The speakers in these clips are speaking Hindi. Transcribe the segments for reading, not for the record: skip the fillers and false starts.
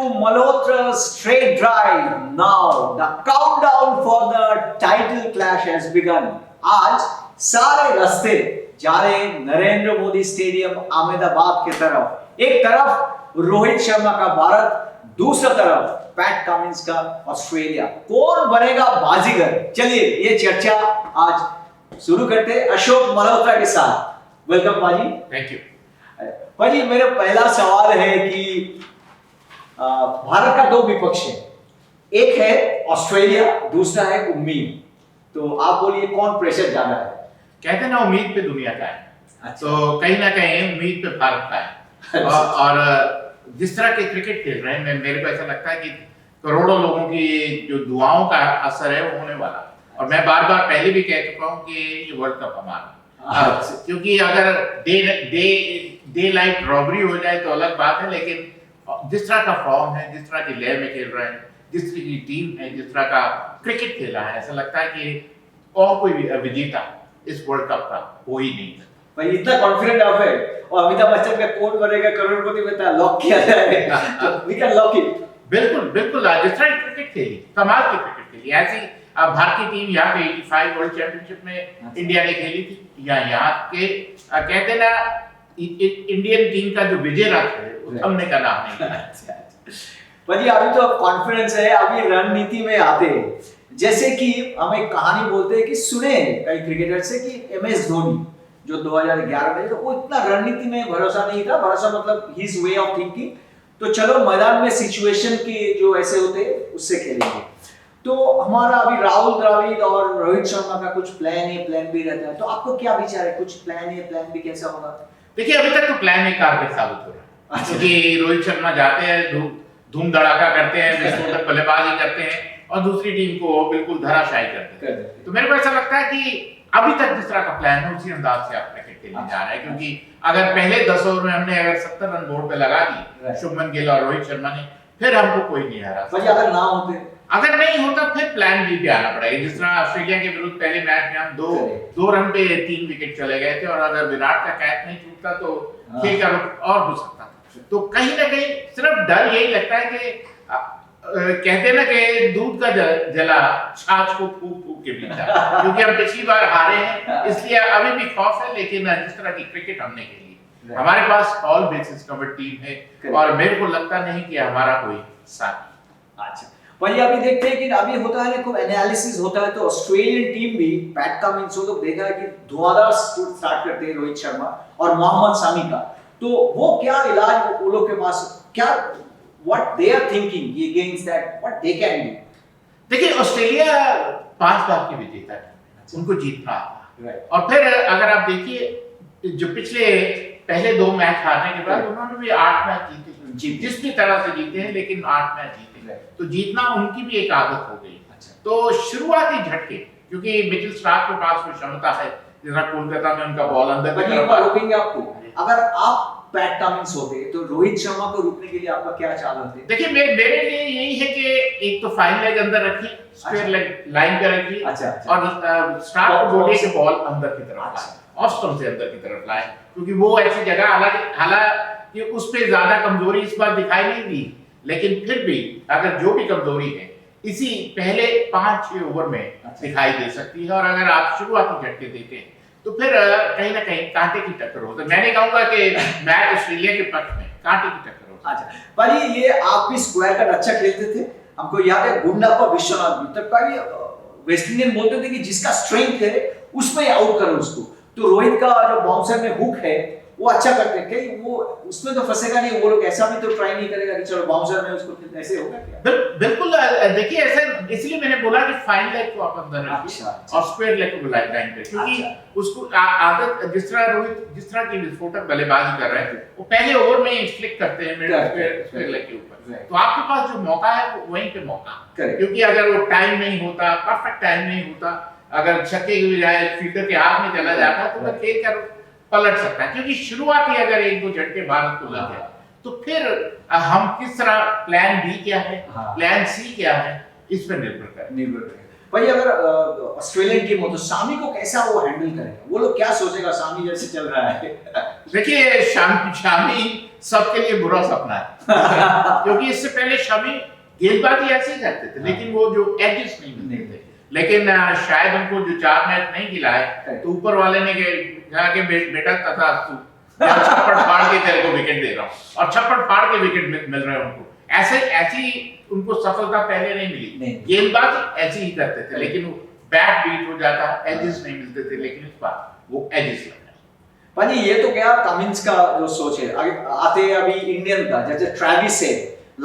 Malhotra's straight drive. Now the countdown for the title clash has begun. आज सारे रास्ते जा रहे हैं नरेंद्र मोदी स्टेडियम अहमदाबाद की तरफ। एक तरफ रोहित शर्मा का भारत, दूसरी तरफ पैट कमिंस का ऑस्ट्रेलिया। कौन बनेगा बाजीगर? चलिए ये चर्चा आज शुरू करते हैं अशोक मल्होत्रा के साथ। वेलकम पाजी। थैंक यू पाजी। मेरा पहला सवाल है कि भारत का दो विपक्ष है, एक है ऑस्ट्रेलिया, दूसरा है उम्मीद। तो आप बोलिए कौन प्रेशर ज्यादा है? कहते ना उम्मीद पे दुनिया का है। अच्छा। तो कहीं ना कहीं उम्मीद पे भारत का है। और जिस तरह के क्रिकेट खेल रहे हैं, मेरे को ऐसा लगता है कि करोड़ों लोगों की जो दुआओं का असर है वो होने वाला। और मैं बार बार पहले भी कह चुका हूँ कि ये वर्ल्ड कप हमारा, क्योंकि अगर डे लाइट रॉबरी हो जाए तो अलग बात है, लेकिन जिस तरह का फॉर्म है, जिस तरह की लय में खेल रहे हैं, जिस तरह की टीम है, जिस तरह का क्रिकेट खेला है, ऐसा लगता है कि और कोई विजेता इस वर्ल्ड कप का हो ही नहीं। भाई इतना कॉन्फिडेंट आप है। और अमिताभ बच्चन का कौन बनेगा करोड़पति में लॉक किया जाएगा, वी कैन लॉक इट। बिल्कुल बिल्कुल। जिस तरह की क्रिकेट खेली, कमाल की क्रिकेट खेली, ऐसी भारतीय टीम यहाँ पे 85 वर्ल्ड चैंपियनशिप में इंडिया ने खेली थी। या यहाँ के कहते ना इंडियन टीम का जो विजय रथ है वो थमने का नाम नहीं है। भाई अभी तो कॉन्फिडेंस है, अभी रणनीति में आते हैं। जैसे कि हम एक कहानी बोलते हैं कि सुने कई क्रिकेटर से कि एमएस धोनी जो 2011 में, तो वो इतना रणनीति में भरोसा नहीं था। भरोसा मतलब हिज वे ऑफ थिंकिंग। तो चलो मैदान में सिचुएशन के जो ऐसे होते हैं उससे खेलेंगे। तो हमारा अभी राहुल द्रविड़ और रोहित शर्मा का कुछ प्लान ए प्लान बी रहता है। तो आपको क्या विचार है, कुछ प्लान ए प्लान बी कैसा होगा? देखिए अभी तक तो प्लान ए कारगर साबित हो रहा है, क्योंकि रोहित शर्मा जाते हैं, धूम धड़ाका करते हैं, विस्फोटक बल्लेबाजी करते हैं और दूसरी टीम को बिल्कुल धराशायी करते हैं। तो मेरे को ऐसा लगता है कि अभी तक जिस तरह का प्लान है उसी अंदाज से आप क्रिकेट खेलने जा रहे हैं। क्योंकि अगर पहले 10 ओवर में हमने अगर 70 रन बोर्ड पे लगा दी शुभमन गिल और रोहित शर्मा ने, फिर हमको कोई नहीं हरा। अगर नहीं होता फिर प्लान बी पे आना पड़ेगा। जिस तरह ऑस्ट्रेलिया के विरुद्ध पहले मैच में हम दो रन पे 3 विकेट चले गए थे, और अगर विराट का कैच नहीं छूटता तो खेल का रुख और हो सकता था। तो कहीं ना कहीं सिर्फ डर यही लगता है कि कहते ना कि दूध का जला छाछ को फूक फूक के पीता, क्योंकि हम पिछली बार हारे हैं, इसलिए अभी भी खौफ है। लेकिन जिस तरह की क्रिकेट हमने खेली, हमारे पास ऑल बेसिस कवर्ड टीम है, और मेरे को लगता नहीं कि हमारा कोई साथी। अच्छा भाई, अभी देखते हैं कि अभी होता है खूब एनालिसिस होता है। तो ऑस्ट्रेलियन टीम भी पैट कमिंस हो तो देखा है कि धुआंधार स्टार्ट करते हैं रोहित शर्मा और मोहम्मद शमी का। तो वो क्या इलाज वो लोग के पास, क्या what they are thinking against that, what they can do? देखिए ऑस्ट्रेलिया 5 बार की विजेता है, उनको जीतना आता। और फिर अगर आप देखिए जो पिछले पहले 2 मैच हारने के बाद उन्होंने भी 8 मैच जीते, जिस भी तरह से जीते हैं, लेकिन 8 मैच जीते। तो जीतना उनकी भी एक आदत हो गई। तो शुरुआती झटके, क्योंकि मिचेल स्टार्क के पास वो क्षमता है, जैसा कोलकाता में उनका बॉल अंदर की तरफ रोकेंगे आपको। अगर आप पैट कमिंस होते तो रोहित शर्मा को रोकने के लिए आपका क्या चाल होते? देखिए मेरे लिए यही है कि एक तो फाइन लेग अंदर रखिए, स्क्वायर लेग लाइन पे रखिए, और स्टार्क को बोलिए कि बॉल अंदर की तरफ लाए, ऑफ स्टंप से अंदर की तरफ लाए, क्योंकि वो ऐसी जगह हालांकि उस पे ज्यादा कमजोरी इस बार दिखाई नहीं दी, लेकिन फिर भी अगर जो भी कमजोरी है इसी पहले 5-6 ओवर में दिखाई दे सकती है। और अगर आप शुरुआती झटके देते हैं तो फिर कहीं ना कहीं कांटे की टक्कर हो। तो मैं नहीं कहूंगा कि मैच ऑस्ट्रेलिया के पक्ष में, कांटे की टक्कर हो। अच्छा भाई, ये आप भी स्क्वायर कट अच्छा खेलते थे, हमको याद है गुंडाप्पा विश्वनाथ भी, तब का भी वेस्ट इंडियन बोलते थे कि जिसका स्ट्रेंथ है उसमें आउट करो उसको। तो रोहित का जो बाउंसर में हुक है वो अच्छा करते हैं, कहीं वो उसमें तो फंसेगा नहीं। वो लोग ऐसा भी तो ट्राई नहीं करेगा कि चलो बाउंसर में उसको ऐसे होगा क्या? बिल्कुल। देखिए ऐसे इसलिए मैंने बोला कि फाइन लेग को आप अंदर रखिए और स्क्वायर लेग को लाइन पे, क्योंकि उसको आदत जिस तरह रोहित जिस तरह की विस्फोटक बल्लेबाजी कर रहे हैं, वो पहले ओवर में ही फ्लिक करते हैं स्क्वायर लेग के ऊपर। तो आपके पास जो मौका है वो वहीं पे मौका, क्योंकि अगर वो टाइम नहीं होता, परफेक्ट टाइम नहीं होता, अगर छक्के की बजाय फील्डर के हाथ में चला जाता तो वो खेल कर पलट सकता है। क्योंकि शुरुआती अगर 1-2 झटके भारत को लग जाए तो फिर हम किस तरह, प्लान बी क्या है, प्लान सी क्या है, इस पर निर्भर करें। भाई अगर ऑस्ट्रेलियन टीम हो तो सामी को कैसा वो हैंडल करेगा, वो लोग क्या सोचेगा सामी जैसे चल रहा है? देखिए शामी सबके लिए बुरा सपना है क्योंकि इससे पहले शामी गेंदबाजी ऐसे ही करते थे लेकिन वो जो एजेस नहीं मिलते थे। लेकिन शायद उनको जो 4 मैच नहीं खिलाए तो ऊपर वाले ने कहा कि बेटा तथा छप्पड़ फाड़ के तेरे को विकेट दे रहा हूँ और छप्पड़ फाड़ के विकेट मिल रहे हैं उनको। ऐसी उनको सफलता पहले नहीं मिली। गेंदबाज ऐसे ही करते थे लेकिन वो बैट बीट हो जाता, एजेस नहीं मिलते थे, लेकिन इस बार वो एजेस लग गए। भाई ये तो क्या कमिंस का जो सोच है। आगे आते हैं अभी इंडियन का, जैसे ट्रेविस है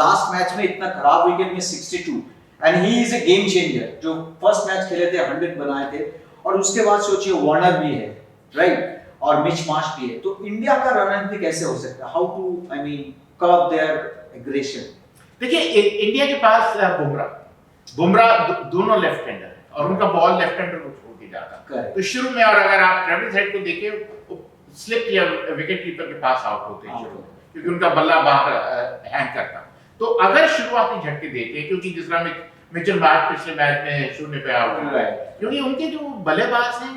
लास्ट मैच में इतना खराब विकेट में 62 and he is a game changer. जो फर्स्ट मैच खेले थे 100 बनाए थे और उसके बाद सोचिए वार्नर भी है राइट और मिच मार्श भी है, तो इंडिया का रणनीति कैसे हो सकता है? How to I mean curb their aggression? देखिए इंडिया के पास बुमराह दोनों लेफ्ट हैंडर है और उनका बॉल लेफ्ट हैंडर को छोड़ के जाता है। तो शुरू में और अगर आप ट्रेविस हेड को देखें स्लिप या विकेट कीपर के पास आउट होते हैं शुरू में क्योंकि उनका बल्ला बाहर हैंग करता। तो अगर शुरुआती झटके देते हैं क्योंकि जिस तरह मिचेल मार्श पिछले मैच में 0 पे आउट हुआ है क्योंकि उनके जो बल्लेबाज हैं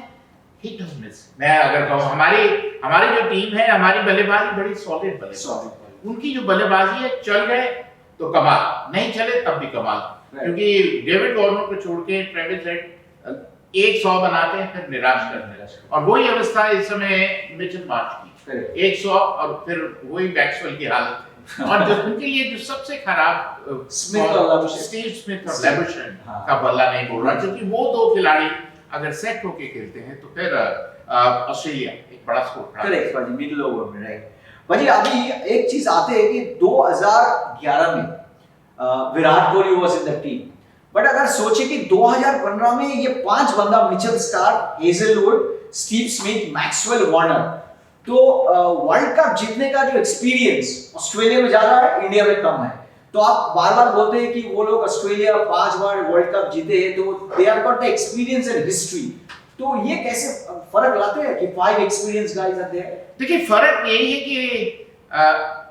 हिट और मिस। मैं अगर कहूं हमारी जो टीम है हमारी बल्लेबाजी बड़ी सॉलिड बल्लेबाजी, उनकी जो बल्लेबाजी है चल गए तो कमाल, नहीं चले तब भी कमाल। क्योंकि डेविड वार्नर को छोड़ के ट्रेविस हेड 100 बनाते हैं फिर निराश करते हैं और वही अवस्था इस समय मिचेल मार्श की 100 और फिर वही बैक्सवेल की हालत है। और जो उनके लिए जो सबसे खराब स्टीव स्मिथ और लेबुशेन का बल्ला नहीं बोल रहा क्योंकि वो दो खिलाड़ी अगर सेट होके खेलते हैं तो फिर ऑस्ट्रेलिया एक बड़ा स्कोर करेक्ट भाई मिडिल ओवर में राइट। भाई अभी एक चीज आते है कि 2011 में Virat Kohli was in the team, but अगर सोचे कि 2015 में ये 5 बंदा Mitchell Starc, Hazlewood, Steve Smith, Maxwell, Warner, तो वर्ल्ड कप जीतने का जो एक्सपीरियंस ऑस्ट्रेलिया में ज्यादा है इंडिया में कम है। तो आप बार-बार बोलते हैं कि वो लोग ऑस्ट्रेलिया 5 बार वर्ल्ड कप जीते हैं तो they are got the experience and history, तो ये कैसे फर्क लाते हैं कि 5 एक्सपीरियंस गाइस आते हैं? देखिए फर्क यही है कि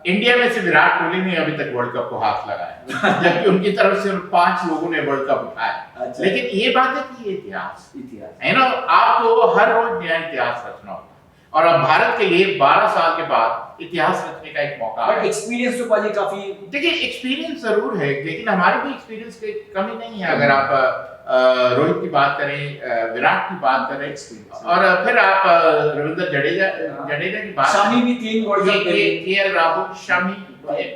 इंडिया में से विराट कोहली ने अभी तक वर्ल्ड कप को हाथ लगाया जबकि उनकी तरफ से 5 लोगों ने वर्ल्ड कप उठाया। लेकिन ये बात है कि ये इतिहास है ना, आपको हर रोज नया इतिहास रचना होता है और अब भारत के लिए 12 साल के बाद इतिहास रचने का एक मौका है। एक्सपीरियंस तो पाजी काफी, देखिए एक्सपीरियंस जरूर है लेकिन हमारे भी एक्सपीरियंस की कमी नहीं है। अगर आप रोहित की बात करें, विराट की बात करें और फिर आप रविंद्र जडेजा की बात, शामी भी 3 world cup KL Rahul, Shami,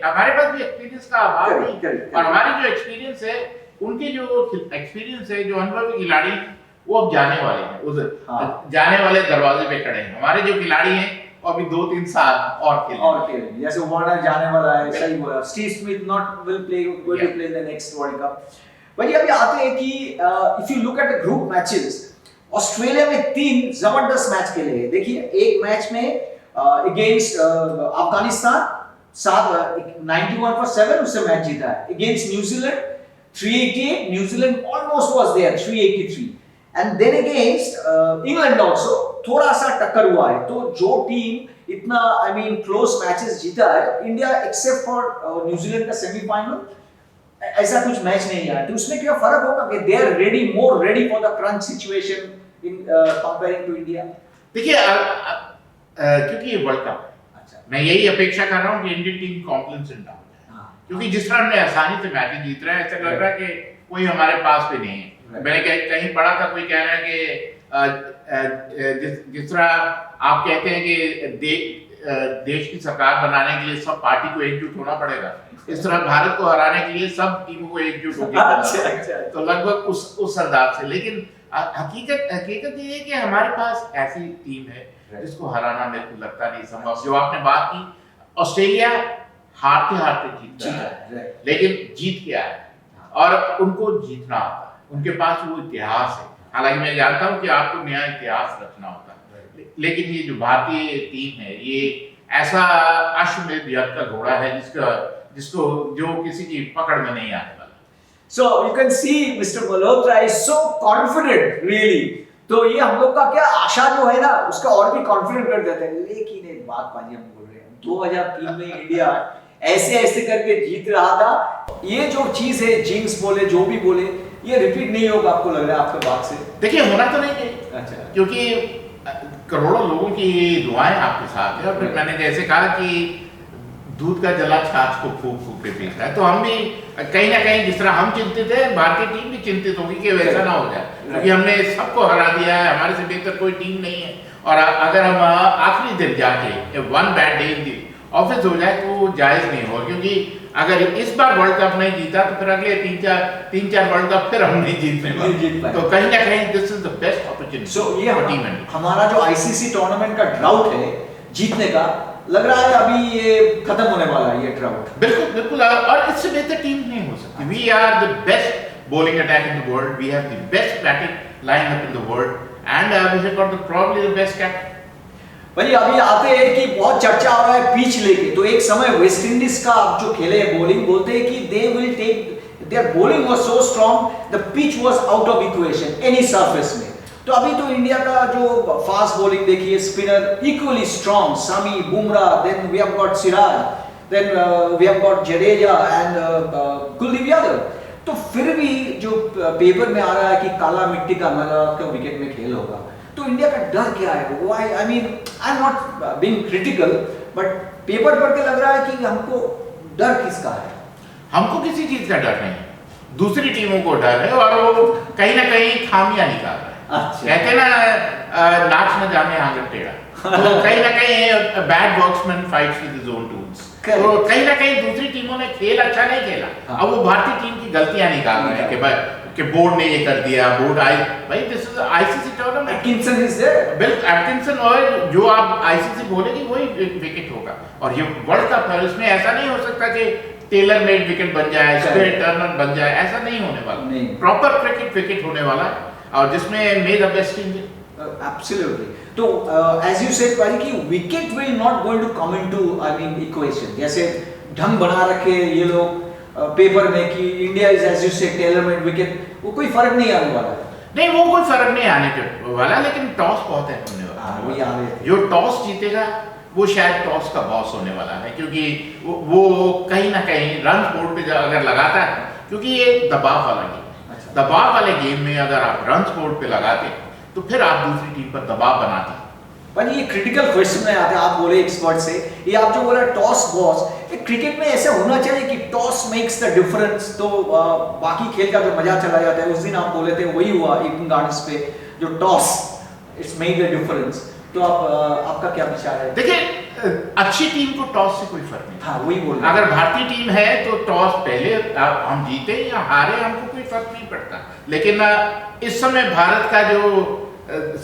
हमारे पास भी एक्सपीरियंस का अभाव नहीं और हमारे जो एक्सपीरियंस है उनके जो एक्सपीरियंस है जो अनुभवी खिलाड़ी वो अब जाने वाले हैं, उस जाने वाले दरवाजे पे खड़े हैं। हमारे जो खिलाड़ी हैं वो अभी 2-3 साल और खेलेंगे। जैसे वार्नर जाने वाला है, सही बोला, Steve Smith not will play going to play the next World Cup. भाई अभी आते हैं कि if you look at the group matches, Australia में 3 जबरदस्त मैच खेले हैं। देखिए एक मैच में अगेंस्ट अफगानिस्तान 91 for 7 उससे मैच जीता है। Against New Zealand 388, New Zealand almost was there 383 and then against England also थोड़ा सा टक्कर हुआ है। तो जो टीम इतना आई मीन क्लोज मैचेस जीता है, इंडिया एक्सेप्ट फॉर न्यूजीलैंड का सेमीफाइनल ऐसा कुछ मैच नहीं आया, तो उसमें क्या फर्क होगा कि they are ready, more ready for the crunch situation in comparing to India? देखिए क्योंकि ये वर्ल्ड कप है, मैं यही अपेक्षा कर रहा हूं कि Indian team confidence in down है क्योंकि जिस तरह हमने आसानी से मैच जीत रहे हैं ऐसा लग रहा है कि कोई हमारे पास भी नहीं है। मैंने कहीं पढ़ा था, कोई कह रहा है कि जिस तरह आप कहते हैं कि देश की सरकार बनाने के लिए सब पार्टी को एकजुट होना पड़ेगा, इस तरह भारत को हराने के लिए सब टीमों को एकजुट होकर तो लगभग उस अंदाज से। लेकिन हकीकत ये है कि हमारे पास ऐसी टीम है जिसको हराना मेरे को लगता नहीं संभव। जो आपने बात की, ऑस्ट्रेलिया हारते जीतता है लेकिन जीत के आया और उनको जीतना आता है, उनके पास वो इतिहास है। हालांकि मैं जानता हूं कि आपको नया इतिहास रचना होता है लेकिन ये जो भारतीय टीम है ये ऐसा अश्वमेध यज्ञ का घोड़ा है जिसको जो किसी की पकड़ में नहीं आने वाला। So you can see Mr. Malhotra is so confident really. तो ये हम लोग का क्या आशा जो है ना उसका और भी कॉन्फिडेंट कर देते हैं। लेकिन एक बात पाजी हम बोल रहे हैं 2003 में इंडिया ऐसे करके जीत रहा था। ये जो चीज है जिंक्स बोले जो भी बोले, ये रिपीट नहीं होगा आपको लग रहा है आपके बात से? देखिए होना तो नहीं है, अच्छा, क्योंकि करोड़ों लोगों की दुआएं आपके साथ है। और फिर मैंने जैसे कहा कि दूध का जला छाछ को फूक फूक के पीता है, तो हम भी कहीं ना कहीं जिस तरह हम चिंतित है, भारतीय टीम भी चिंतित होगी कि वैसा ना हो जाए, क्योंकि हमने सबको हरा दिया है, हमारे से बेहतर कोई टीम नहीं है। और अगर हम आखिरी दिन जाके one bad day in the office हो जाए तो जायज नहीं हो, क्योंकि अगर इस बार वर्ल्ड कप नहीं जीता तो फिर अगले तीन चार वर्ल्ड कप फिर हम नहीं जीतने वाले। तो कहीं ना कहीं this is the best opportunity. So ये हमारा जो आईसीसी टूर्नामेंट का ड्राउट है जीतने का, लग रहा है अभी ये खत्म होने वाला है, ये ड्राउट। बिल्कुल बिल्कुल, और इससे बेहतर टीम नहीं हो सकती। We are the best bowling attack in the world, we have the best batting lineup in the world, and we have got probably the best captain. भाई अभी आते हैं कि बहुत चर्चा हो रहा है पिच लेके, तो एक समय वेस्ट इंडीज का आप जो खेले बॉलिंग बोलते हैं कि they will take their bowling was so strong, the pitch was out of equation any surface में। तो अभी तो इंडिया का जो फास्ट बॉलिंग देखिए, spinner equally strong, Shami, Bumrah, then we have got Siraj, then we have got Jadeja and Kuldeep Yadav. तो फिर भी जो पेपर में आ रहा है कि काला मिट्टी का नगा का विकेट में खेल होगा, तो इंडिया का डर क्या है? Why, I mean I am not being critical, but paper पढ़ के लग रहा है कि हमको डर किसका है? हमको किसी चीज का डर नहीं, दूसरी टीमों को डर है, और वो कहीं ना कहीं खामियां निकाल रहा है। अच्छा। कहते ना नाच न जाने आंगन टेढ़ा, तो कहीं ना कहीं bad boxman fights with his own tools. तो कहीं ना कहीं दूसरी टीमों ने खेल अच्छा नहीं खेला, अब वो भारतीय टीम की गलतियां निकाल रहे हैं कि भाई कि बोर्ड ने ये कर दिया, बोर्ड आई, भाई this is ICC tournament, Atkinson is there, बिल्कुल एटकिंसन, और जो आप आईसीसी बोलेगी वही विकेट होगा। और ये वर्ल्ड कप है, इसमें ऐसा नहीं हो सकता कि टेलर मेड विकेट बन जाए, स्क्वायर टर्नर बन जाए, ऐसा नहीं होने वाला। प्रॉपर क्रिकेट विकेट होने वाला है, और जिसमें मे द बेस्ट टीम। Absolutely. तो as you said भाई कि wicket will not going to come into I mean equation, जैसे ढंग बना रखे ये लोग पेपर में कि India is as you said tailor made wicket, वो कोई फर्क नहीं आने वाला है। नहीं, वो कोई फर्क नहीं आने के वाला, लेकिन टॉस बहुत है होने वाला। वही आ रहे थे। जो टॉस जीतेगा वो शायद टॉस का बॉस होने वाला है, क्योंकि वो कहीं ना कहीं रन बोर्ड पे अगर लगाता है, क्योंकि ये दबाव वाला गेम, दबाव वाले गेम में अगर आप रन बोर्ड पे लगाते तो फिर आप दूसरी टीम पर दबाव बनाते। पर ये क्रिटिकल क्वेश्चन में आते हैं, आप बोले एक्सपर्ट से, ये आप जो बोला टॉस बॉस, क्रिकेट में ऐसा होना चाहिए कि टॉस मेक्स द डिफरेंस, तो बाकी खेल का जो मजा चला जाता है। उस दिन आप बोले थे वही हुआ ईडन गार्डन्स पे, जो toss it's make the difference. तो आपका क्या विचार है? देखिए अच्छी टीम को टॉस से कोई फर्क नहीं। हाँ, वही बोल, अगर भारतीय टीम है तो टॉस पहले हम जीते या हारे हमको कोई फर्क नहीं पड़ता, लेकिन इस समय भारत का जो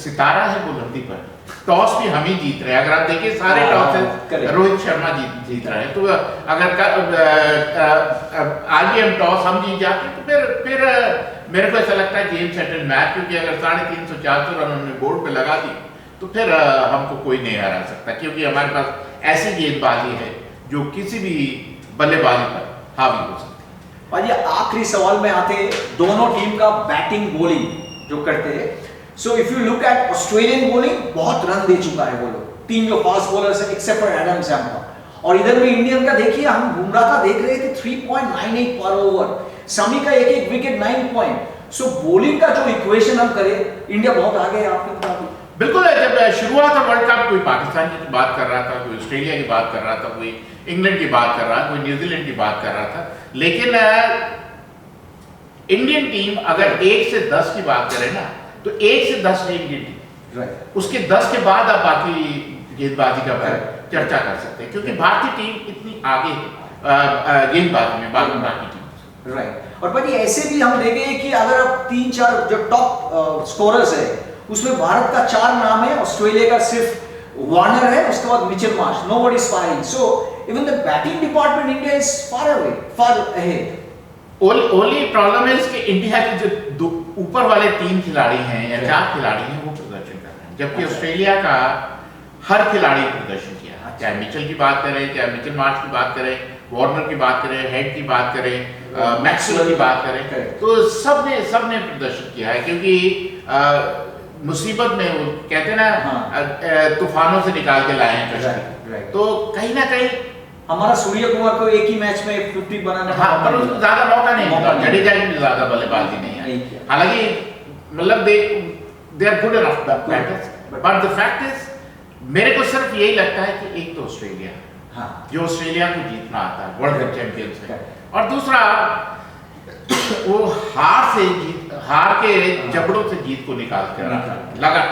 सितारा है बुलंदी पर, टॉस भी हम ही जीत रहे हैं। अगर आप देखिए सारे टॉस रोहित शर्मा जीत रहे हैं, तो अगर आज भी हम टॉस हम जीत जाते तो फिर मेरे को ऐसा लगता है गेम सेटल मैच, क्योंकि अगर 350-400 रन हमने बोर्ड पे लगा दी तो फिर हमको कोई नहीं हरा सकता, क्योंकि हमारे पास ऐसी गेंदबाजी है जो किसी भी बल्लेबाजी पर हावी हो सकती है। भाई आखिरी सवाल में आते हैं, दोनों टीम का बैटिंग बॉलिंग जो करते हैं। So if you look eight Australian bowling, बहुत रन दे चुका है वो लोग, तीन जो फास्ट बॉलर्स है एक्सेप्ट फॉर एडम सैम्पसन, और इधर भी इंडियन का देखिए, हम बुमराह का देख रहे थे 3.98 पर ओवर, समी का एक विकेट 9 पॉइंट। सो बॉलिंग का जो इक्वेशन हम करें, इंडिया बहुत आगे है आपके मुताबिक। बिल्कुल, जब शुरुआत था वर्ल्ड कप, कोई पाकिस्तान की बात कर रहा था, कोई ऑस्ट्रेलिया की बात कर रहा था, कोई इंग्लैंड की बात कर रहा था, कोई न्यूजीलैंड की बात कर रहा था, लेकिन इंडियन टीम अगर 1 से 10 की बात करें ना, तो 1 से 10 है इंडियन टीम, उसके 10 के बाद आप बाकी गेंदबाजी का चर्चा कर सकते हैं, क्योंकि भारतीय टीम इतनी आगे है गेंदबाजी में बाकी टीम। राइट। और भाई ऐसे भी हम देखें कि अगर आप 3-4 जो टॉप स्कोरर्स है, उसमें भारत का 4 नाम है, ऑस्ट्रेलिया का सिर्फ वार्नर है, उसके बाद Mitchell Marsh, nobody is firing. So even the batting department India is far away, far ahead. Only problem है कि इंडिया के जो ऊपर वाले 3 खिलाड़ी हैं या 4 खिलाड़ी हैं वो प्रदर्शन कर रहे हैं, जबकि ऑस्ट्रेलिया का हर खिलाड़ी प्रदर्शन किया, चाहे मिचेल की बात करें, चाहे मिचेल मार्श की बात करें, वार्नर की बात करें, हेड की बात करें, मैक्सवेल की बात करें, तो सबने प्रदर्शन किया है, क्योंकि मुसीबत में वो कहते हैं ना, तूफानों से निकाल के लाए हैं कश्ती। तो कहीं ना कहीं हमारा सूर्य कुमार को एक ही मैच में 50 बनाने का हाँ, मौका पर उसको मिला। ज्यादा मौका नहीं मौका मिला, नहीं जडेजा की भी ज्यादा बल्लेबाजी नहीं नहीं है। किया। हालांकि मतलब they are good enough batters, but the fact is मेरे को सिर्फ यही लगता है कि एक तो ऑस्ट्रेलिया, हाँ जो ऑस्ट्रेलिया को जीतना आता है, वर्ल्ड कप चैंपियंस है, Correct. और दूसरा वो हार के जबड़ों से जीत को निकाल कर लगा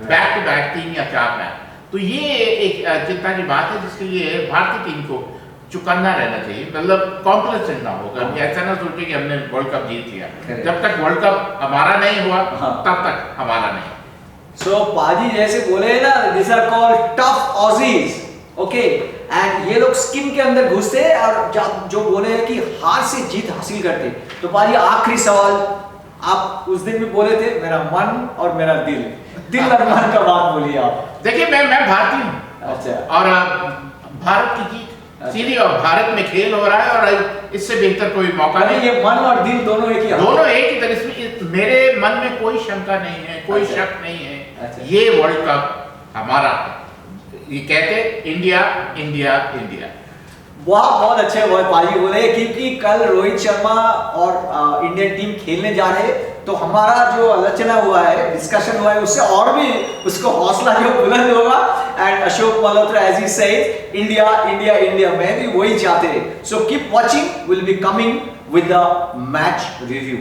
बैक टू बैक 3 या 4 मैच। तो ये एक चिंता की बात है जिसके लिए भारतीय टीम को चुकन्ना रहना चाहिए, मतलब कॉम्प्लेसेंट ना होगा कि ऐसा ना सोचे कि हमने वर्ल्ड कप जीत लिया। Correct. जब तक वर्ल्ड कप हमारा नहीं हुआ हाँ। तब तक हमारा नहीं। सो पाजी जैसे बोले ना, this are called tough Aussies, okay, and ये लोग स्किन के अंदर घुसते हैं और जो बोले हैं कि हार से जीत हासिल करते। तो पाजी आखिरी सवाल, आप उस दिन भी बोले थे मेरा मन और मेरा दिल और मन का बात बोलिए आप। देखिए मैं भारतीय हूँ, अच्छा, और भारत की जीत सीधी, और भारत में खेल हो रहा है और इससे बेहतर कोई मौका अरे नहीं। ये मन और दिल दोनों एक ही हाथ। दोनों एक ही तरह से, मेरे मन में कोई शंका नहीं है, कोई अच्छा। शक नहीं है, अच्छा। ये वर्ल्ड कप हमारा है। ये कहते इंडिया इंडिया इंडिया। बहुत अच्छे वर्ड पाजी बोले, क्योंकि कल रोहित शर्मा और इंडियन टीम खेलने जा रहे हैं, तो हमारा जो आलोचना हुआ है, डिस्कशन हुआ है, उससे और भी उसको हौसला जो बुलंद होगा। And Ashok Malhotra as he said, India India India, मैं भी वही चाहते हैं। So keep watching, will be coming with the match review.